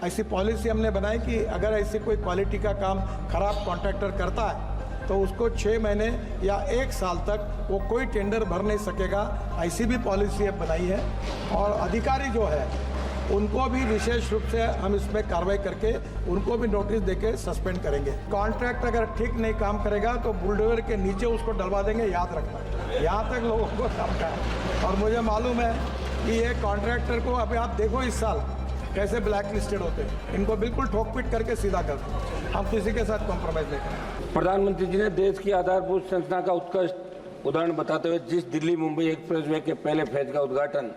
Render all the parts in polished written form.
ऐसी पॉलिसी हमने बनाई कि अगर ऐसी कोई क्वालिटी का काम खराब कॉन्ट्रैक्टर करता है तो उसको 6 महीने या 1 साल तक वो कोई टेंडर भर नहीं सकेगा, ऐसी भी पॉलिसी अब बनाई है। और अधिकारी जो है उनको भी विशेष रूप से हम इसमें कार्रवाई करके उनको भी नोटिस देके सस्पेंड करेंगे। कॉन्ट्रैक्ट अगर ठीक नहीं काम करेगा तो बुलडोजर के नीचे उसको डलवा देंगे, याद रखना। यहाँ तक लोगों को समझा है। और मुझे मालूम है कि ये कॉन्ट्रैक्टर को अभी आप देखो इस साल कैसे ब्लैक लिस्टेड होते हैं, इनको बिल्कुल ठोक पीट करके सीधा कर दें। हम किसी के साथ कॉम्प्रोमाइज़ नहीं करेंगे। प्रधानमंत्री जी ने देश की आधारभूत संरचना का उत्कृष्ट उदाहरण बताते हुए जिस दिल्ली मुंबई एक्सप्रेसवे के पहले फेज का उद्घाटन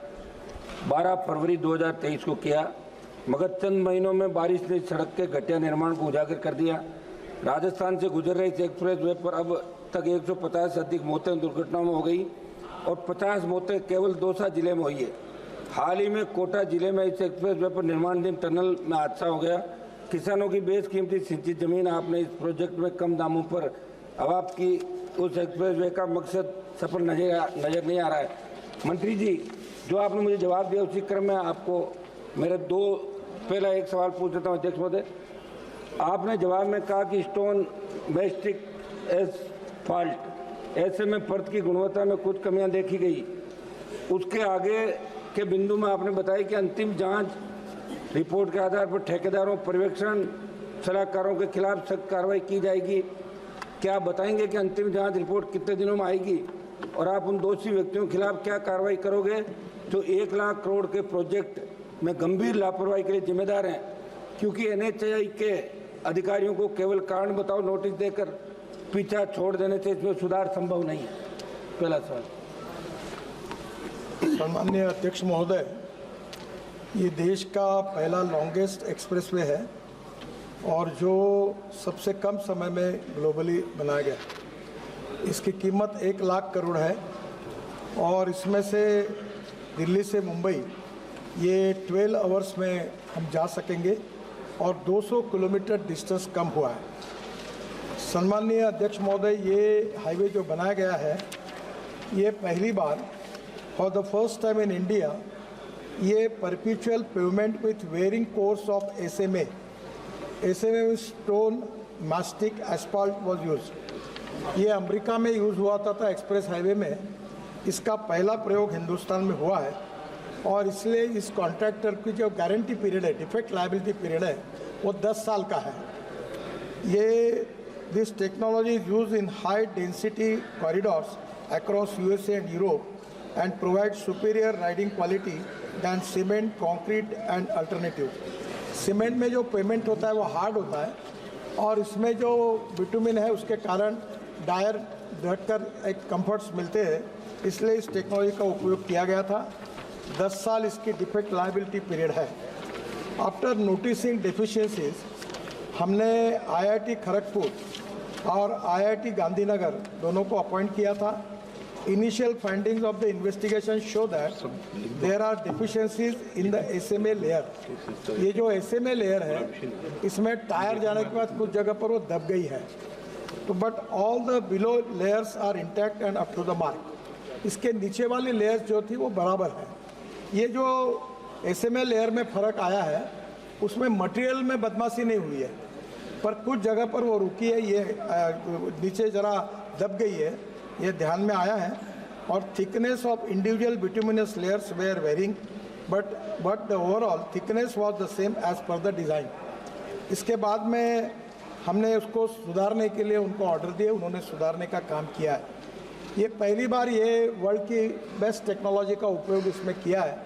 12 फरवरी 2023 को किया, मगर चंद महीनों में बारिश ने सड़क के घटिया निर्माण को उजागर कर दिया। राजस्थान से गुजर रही इस एक्सप्रेसवे पर अब तक 150 से अधिक मौतें दुर्घटनाओं में हो गई और 50 मौतें केवल दौसा जिले में हुई है। हाल ही में कोटा जिले में इस एक्सप्रेसवे पर निर्माणाधीन टनल में हादसा हो गया। किसानों की बेशकीमती सिंचित जमीन आपने इस प्रोजेक्ट में कम दामों पर अब आपकी उस एक्सप्रेसवे का मकसद सफल नजर नहीं आ रहा है। मंत्री जी, जो आपने मुझे जवाब दिया उसी क्रम में आपको मेरे पहला एक सवाल पूछ देता हूँ अध्यक्ष महोदय। आपने जवाब में कहा कि स्टोन मैस्टिक एसफाल्ट ऐसे में परत की गुणवत्ता में कुछ कमियां देखी गई। उसके आगे के बिंदु में आपने बताया कि अंतिम जांच रिपोर्ट के आधार पर ठेकेदारों, पर्यवेक्षण सलाहकारों के खिलाफ सख्त कार्रवाई की जाएगी। क्या आप बताएंगे कि अंतिम जांच रिपोर्ट कितने दिनों में आएगी और आप उन दोषी व्यक्तियों के खिलाफ क्या कार्रवाई करोगे जो 1 लाख करोड़ के प्रोजेक्ट में गंभीर लापरवाही के लिए जिम्मेदार हैं? क्योंकि NHAI के अधिकारियों को केवल कारण बताओ नोटिस देकर पीछा छोड़ देने से इसमें सुधार संभव नहीं है। पहला सवाल। सम्माननीय अध्यक्ष महोदय, ये देश का पहला लॉन्गेस्ट एक्सप्रेसवे है और जो सबसे कम समय में ग्लोबली बनाया गया। इसकी कीमत 1 लाख करोड़ है और इसमें से दिल्ली से मुंबई ये 12 आवर्स में हम जा सकेंगे और 200 किलोमीटर डिस्टेंस कम हुआ है। सम्माननीय अध्यक्ष महोदय, ये हाईवे जो बनाया गया है ये पहली बार for the first time in India ये perpetual pavement with wearing course of SMA with stone mastic asphalt was use. ये अमेरिका में यूज़ हुआ था एक्सप्रेस हाईवे में। इसका पहला प्रयोग हिंदुस्तान में हुआ है और इसलिए इस कॉन्ट्रैक्टर की जो गारंटी पीरियड है, डिफेक्ट लायबिलिटी पीरियड है, वो 10 साल का है। This technology is use in high density corridors across USA and Europe and provide superior riding quality than cement, concrete and alternative. Cement में जो पेमेंट होता है वो हार्ड होता है और इसमें जो बिटुमिन है उसके कारण टायर धटकर एक कंफर्ट्स मिलते हैं, इसलिए इस टेक्नोलॉजी का उपयोग किया गया था। 10 साल इसकी डिफेक्ट लायबिलिटी पीरियड है। आफ्टर नोटिसिंग डेफिशिएंसीज हमने IIT खड़गपुर और IIT गांधीनगर दोनों को अपॉइंट किया था। Initial findings of the investigation show that there are deficiencies in the SMA layer. ये जो SMA layer है इसमें टायर जाने के बाद कुछ जगह पर वो दब गई है, तो but all the below layers are intact and up to the mark. इसके नीचे वाली लेयर्स जो थी वो बराबर है। ये जो SMA लेयर में फ़र्क आया है उसमें मटेरियल में बदमाशी नहीं हुई है, पर कुछ जगह पर वो रुकी है, ये नीचे ज़रा दब गई है, ये ध्यान में आया है। और thickness of individual bituminous layers were varying but the overall thickness was the same as per the design. इसके बाद में हमने उसको सुधारने के लिए उनको ऑर्डर दिए, उन्होंने सुधारने का काम किया है। ये पहली बार ये वर्ल्ड की बेस्ट टेक्नोलॉजी का उपयोग इसमें किया है।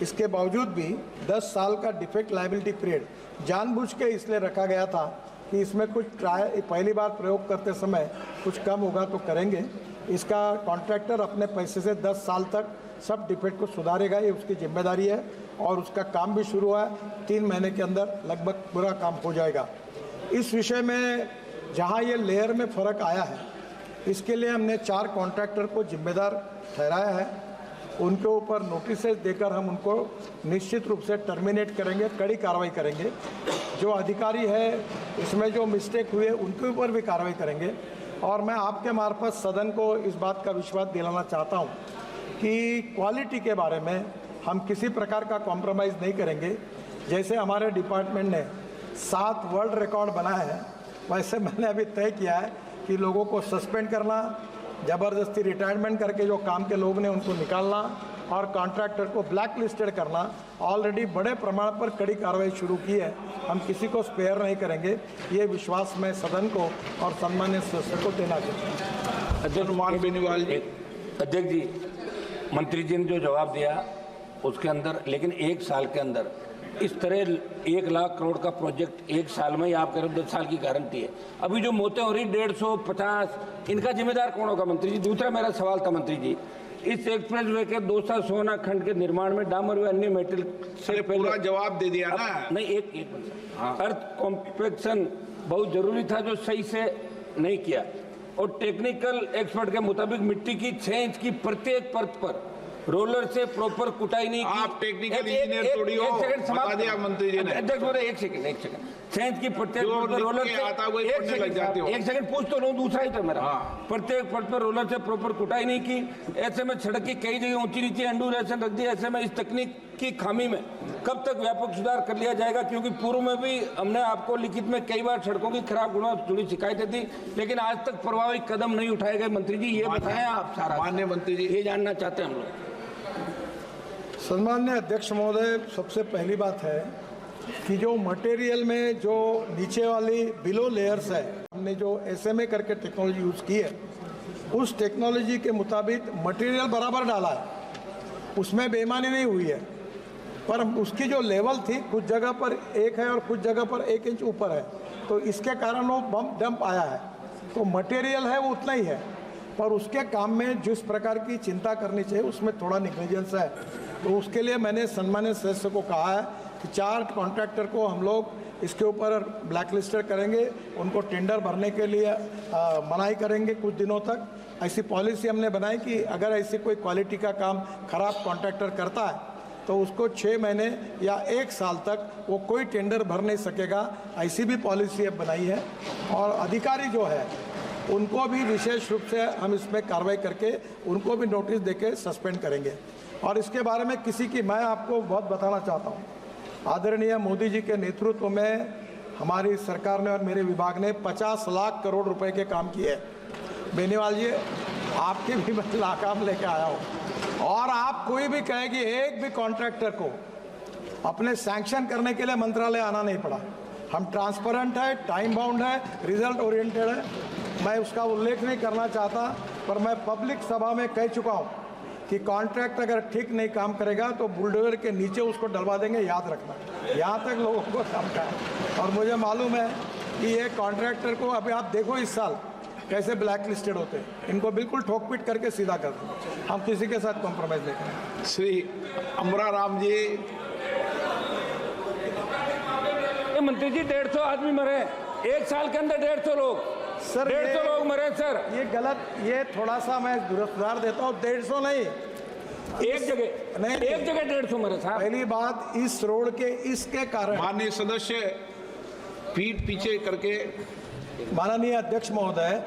इसके बावजूद भी 10 साल का डिफेक्ट लायबिलिटी पीरियड जानबूझ के इसलिए रखा गया था कि इसमें कुछ पहली बार प्रयोग करते समय कुछ कम होगा तो करेंगे। इसका कॉन्ट्रैक्टर अपने पैसे से 10 साल तक सब डिफेक्ट को सुधारेगा, ये उसकी जिम्मेदारी है और उसका काम भी शुरू हुआ है। 3 महीने के अंदर लगभग पूरा काम हो जाएगा। इस विषय में जहां ये लेयर में फ़र्क आया है इसके लिए हमने 4 कॉन्ट्रैक्टर को जिम्मेदार ठहराया है। उनके ऊपर नोटिसेस देकर हम उनको निश्चित रूप से टर्मिनेट करेंगे, कड़ी कार्रवाई करेंगे। जो अधिकारी है इसमें जो मिस्टेक हुए उनके ऊपर भी कार्रवाई करेंगे। और मैं आपके मार्फत सदन को इस बात का विश्वास दिलाना चाहता हूं कि क्वालिटी के बारे में हम किसी प्रकार का कॉम्प्रोमाइज़ नहीं करेंगे। जैसे हमारे डिपार्टमेंट ने 7 वर्ल्ड रिकॉर्ड बनाए हैं, वैसे मैंने अभी तय किया है कि लोगों को सस्पेंड करना, ज़बरदस्ती रिटायरमेंट करके जो काम के लोग ने उनको निकालना और कॉन्ट्रैक्टर को ब्लैक लिस्टेड करना। ऑलरेडी बड़े प्रमाण पर कड़ी कार्रवाई शुरू की है, हम किसी को स्पेयर नहीं करेंगे। ये विश्वास मैं सदन को और सम्मान्य सदस्य को देना चाहता हूँ। अध्यक्ष बेनीवाल जी, अध्यक्ष जी, मंत्री जी ने जो जवाब दिया उसके अंदर, लेकिन 1 साल के अंदर इस तरह 1 लाख करोड़ का प्रोजेक्ट 1 साल में ही आप कह रहे हो 10 साल की गारंटी है। अभी जो मौतें हो रही 150, इनका जिम्मेदार कौन होगा मंत्री जी? दूसरा मेरा सवाल था मंत्री जी, इस एक्सप्रेस वे के 200 सोना खंड के निर्माण में डामर व अन्य मेटल से पहले पूरा जवाब दे दिया ना। नहीं, एक मिनट। अर्थ कॉम्पैक्शन बहुत जरूरी था जो सही से नहीं किया, और टेक्निकल एक्सपर्ट के मुताबिक मिट्टी की 6 इंच की प्रत्येक परत पर रोलर से प्रॉपर कुटाई नहीं की। आप टेक्निकल इंजीनियर थोड़ी हो, बता दिया मंत्री जी ने। अध्यक्ष बोले, एक सेकंड 6 इंच की प्रत्येक परत पर रोलर से, एक सेकंड पूछ तो लूं, दूसरा ही था मेरा। प्रत्येक परत पर रोलर से प्रॉपर कुटाई नहीं की। ऐसे में सड़क की कई जगह ऊंची नीचे एंडूरेशन रख दी। ऐसे में इस तकनीक की खामी में कब तक व्यापक सुधार कर लिया जाएगा? क्योंकि पूर्व में भी हमने आपको लिखित में कई बार सड़कों की खराब गुणवत्ता जुड़ी शिकायतें दी, लेकिन आज तक प्रभावी कदम नहीं उठाए गए। मंत्री जी ये बताएं आप सारा। माननीय मंत्री जी, ये जानना चाहते हैं हम लोग। सम्मान्य अध्यक्ष महोदय, सबसे पहली बात है कि जो मटेरियल में जो नीचे वाली बिलो लेयर्स है, हमने जो SMA करके टेक्नोलॉजी यूज़ की है, उस टेक्नोलॉजी के मुताबिक मटेरियल बराबर डाला है, उसमें बेईमानी नहीं हुई है। पर उसकी जो लेवल थी, कुछ जगह पर 1 है और कुछ जगह पर 1 इंच ऊपर है, तो इसके कारण वो बम डंप आया है। तो मटेरियल है वो उतना ही है, पर उसके काम में जिस प्रकार की चिंता करनी चाहिए उसमें थोड़ा निग्लिजेंस है। तो उसके लिए मैंने सम्मानित सदस्य को कहा है कि 4 कॉन्ट्रैक्टर को हम लोग इसके ऊपर ब्लैक लिस्टेड करेंगे, उनको टेंडर भरने के लिए मनाही करेंगे कुछ दिनों तक। ऐसी पॉलिसी हमने बनाई कि अगर ऐसी कोई क्वालिटी का काम खराब कॉन्ट्रैक्टर करता है तो उसको 6 महीने या 1 साल तक वो कोई टेंडर भर नहीं सकेगा, ऐसी भी पॉलिसी अब बनाई है। और अधिकारी जो है उनको भी विशेष रूप से हम इसमें कार्रवाई करके उनको भी नोटिस देके सस्पेंड करेंगे। और इसके बारे में किसी की, मैं आपको बहुत बताना चाहता हूँ, आदरणीय मोदी जी के नेतृत्व में हमारी सरकार ने और मेरे विभाग ने 50 लाख करोड़ रुपए के काम किए। बेनीवाल जी, आपके भी मैं काम लेके आया हूँ, और आप कोई भी कहे कि एक भी कॉन्ट्रैक्टर को अपने सैंक्शन करने के लिए मंत्रालय आना नहीं पड़ा। हम ट्रांसपेरेंट है, टाइम बाउंड है, रिजल्ट ओरिएंटेड है। मैं उसका उल्लेख नहीं करना चाहता, पर मैं पब्लिक सभा में कह चुका हूँ कि कॉन्ट्रैक्ट अगर ठीक नहीं काम करेगा तो बुलडोजर के नीचे उसको डलवा देंगे, याद रखना। यहाँ तक लोगों को समझा है। और मुझे मालूम है कि ये कॉन्ट्रैक्टर को अभी आप देखो इस साल कैसे ब्लैक लिस्टेड होते हैं, इनको बिल्कुल ठोक पीट करके सीधा कर दें। हम किसी के साथ कॉम्प्रोमाइज़ नहीं करेंगे। श्री अमरा राम जी। मंत्री जी, 150 आदमी मरे 1 साल के अंदर, 150 लोग सर, 150 लोग मरे सर। ये गलत, ये थोड़ा सा मैं सुधार देता हूँ, 150 नहीं, एक जगह नहीं, एक जगह 150 मरे साहब। पहली बात, इस रोड के इसके कारण, माननीय सदस्य पीठ पीछे करके, माननीय अध्यक्ष महोदय,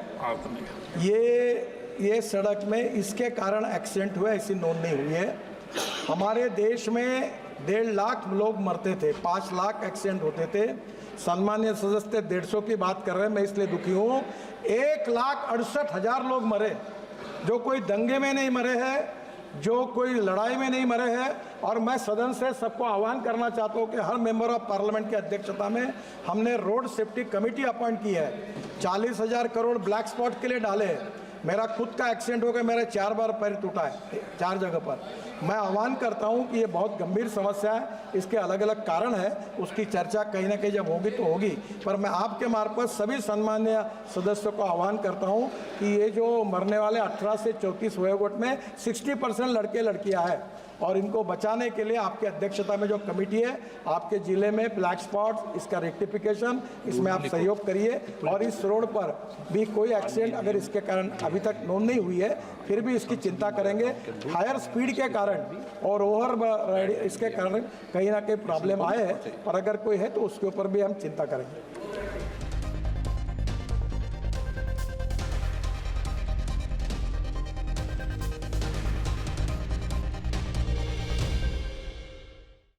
ये सड़क में इसके कारण एक्सीडेंट हुए, ऐसी नोंद नहीं हुई है। हमारे देश में 1.5 लाख लोग मरते थे, 5 लाख एक्सीडेंट होते थे। सम्मान्य सदस्य 150 की बात कर रहे हैं, मैं इसलिए दुखी हूँ। 1,68,000 लोग मरे, जो कोई दंगे में नहीं मरे हैं, जो कोई लड़ाई में नहीं मरे हैं। और मैं सदन से सबको आह्वान करना चाहता हूँ कि हर मेंबर ऑफ पार्लियामेंट की अध्यक्षता में हमने रोड सेफ्टी कमेटी अपॉइंट की है। 40,000 करोड़ ब्लैक स्पॉट के लिए डाले। मेरा खुद का एक्सीडेंट हो गया, मेरा 4 बार पैर टूटा है 4 जगह पर। मैं आह्वान करता हूं कि ये बहुत गंभीर समस्या है, इसके अलग अलग कारण है, उसकी चर्चा कहीं ना कहीं जब होगी तो होगी। पर मैं आपके मार्फत सभी सम्मान्य सदस्यों को आह्वान करता हूं कि ये जो मरने वाले 18 से 34 वयोगट में 60% लड़के लड़कियां हैं, और इनको बचाने के लिए आपकी अध्यक्षता में जो कमेटी है, आपके जिले में ब्लैक स्पॉट, इसका रेक्टिफिकेशन, इसमें आप सहयोग करिए। और इस रोड पर भी कोई एक्सीडेंट अगर इसके कारण अभी तक नोंद नहीं हुई है, फिर भी इसकी चिंता करेंगे। हायर स्पीड के कारण और ओवर इसके कारण कहीं ना कहीं प्रॉब्लम आए हैं, पर अगर कोई है तो उसके ऊपर भी हम चिंता करेंगे।